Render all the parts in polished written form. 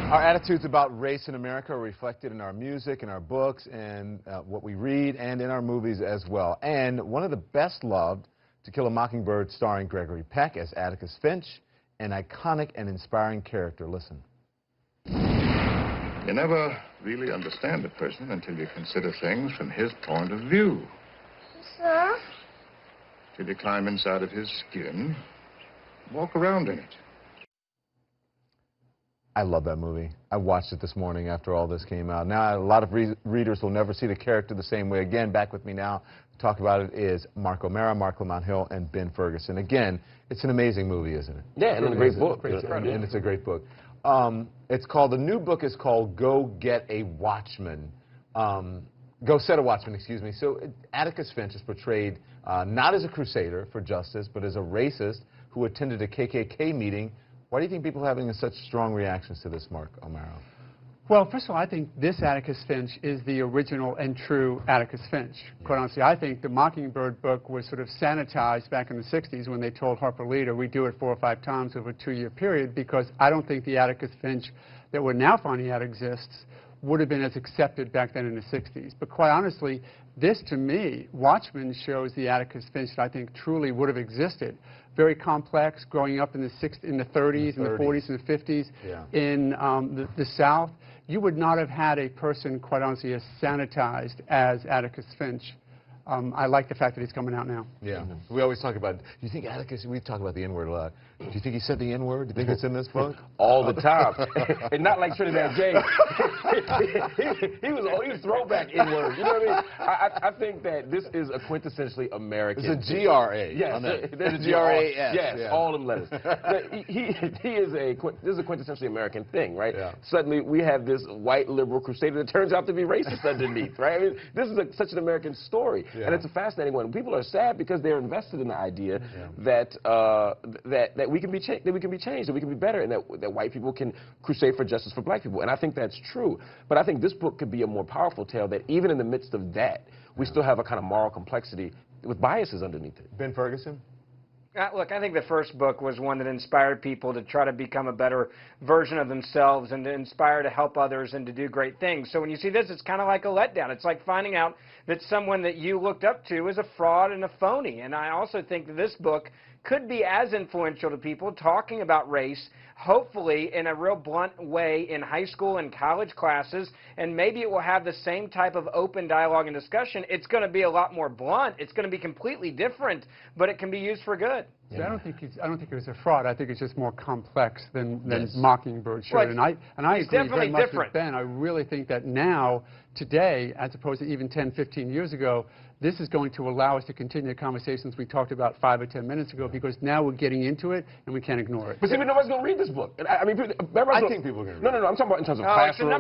Our attitudes about race in America are reflected in our music, in our books, and what we read, and in our movies as well. And one of the best loved, To Kill a Mockingbird, starring Gregory Peck as Atticus Finch, an iconic and inspiring character. Listen. You never really understand a person until you consider things from his point of view. Sir? Till you climb inside of his skin, walk around in it. I love that movie. I watched it this morning after all this came out. Now, a lot of readers will never see the character the same way again. Back with me now to talk about it is Mark O'Mara, Mark Lamont Hill, and Ben Ferguson. Again, it's an amazing movie, isn't it? Yeah, and a great book. And it's a great book. It's called, the new book is called Go Get a Watchman. Go Set a Watchman, excuse me. So Atticus Finch is portrayed not as a crusader for justice, but as a racist who attended a KKK meeting. Why do you think people are having such strong reactions to this, Mark O'Mara? Well, first of all, I think this Atticus Finch is the original and true Atticus Finch. Quite honestly, I think the Mockingbird book was sort of sanitized back in the 60s when they told Harper Lee to redo it 4 or 5 times over a 2-year period, because I don't think the Atticus Finch that we're now finding out exists would have been as accepted back then in the 60s. But quite honestly, this, to me, Watchmen shows the Atticus Finch that I think truly would have existed. Very complex, growing up in the 30s, and the 40s, and the 50s in the South. You would not have had a person, quite honestly, as sanitized as Atticus Finch. I like the fact that he's coming out now. Yeah. We always talk about, do you think Atticus, we talk about the N-word a lot. Do you think he said the N-word? Do you think it's in this book? All the time. And not like Trinidad James. he was throwback N-word. You know what I mean? I think that this is a quintessentially American. It's a G-R-A. Yes. There's a G-R-A-S. Yes, yeah. all them letters. This is a quintessentially American thing, right? Yeah. Suddenly we have this white liberal crusader that turns out to be racist underneath, right? I mean, this is such an American story. Yeah. And it's a fascinating one. People are sad because they're invested in the idea that that we can be changed, that we can be better, and that white people can crusade for justice for black people. And I think that's true. But I think this book could be a more powerful tale that even in the midst of that, we still have a kind of moral complexity with biases underneath it. Ben Ferguson? Look, I think the first book was one that inspired people to try to become a better version of themselves and to inspire to help others and to do great things. So when you see this, it's kind of like a letdown. It's like finding out that someone that you looked up to is a fraud and a phony. And I also think that this book could be as influential to people talking about race, hopefully in a real blunt way in high school and college classes, and maybe it will have the same type of open dialogue and discussion. It's going to be a lot more blunt. It's going to be completely different, but it can be used for good. Yeah. I don't think it was a fraud. I think it's just more complex than Mockingbird showed. Well, and I agree very much with Ben. I really think that now, today, as opposed to even 10, 15 years ago, this is going to allow us to continue the conversations we talked about 5 or 10 minutes ago, because now we're getting into it and we can't ignore it. But see, nobody's going to read this book. I mean, I think people are going to read it. No, I'm talking about in terms of classrooms.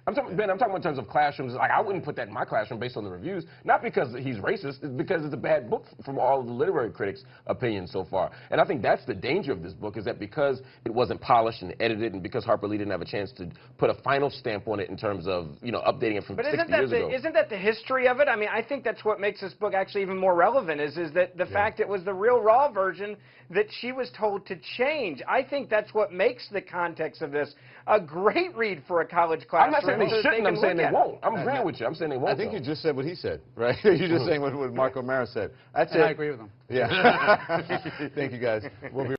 I'm talking about in terms of classrooms. Like, I wouldn't put that in my classroom based on the reviews. Not because he's racist, it's because it's a bad book from all of the literary critics' opinions so far. And I think that's the danger of this book, is that because it wasn't polished and edited, and because Harper Lee didn't have a chance to put a final stamp on it in terms of, updating it from 60 years ago. Isn't that the history of it? I mean, I think that's what makes this book actually even more relevant, is that the fact it was the real raw version that she was told to change. I think that's what makes the context of this a great read for a college classroom. I'm not saying they shouldn't, I'm saying they won't. I'm agreeing with you. I'm saying they won't. I think you just said what he said, right? You're just saying what Mark O'Mara said. That's it. I agree with him. Yeah. Thank you, guys. We'll be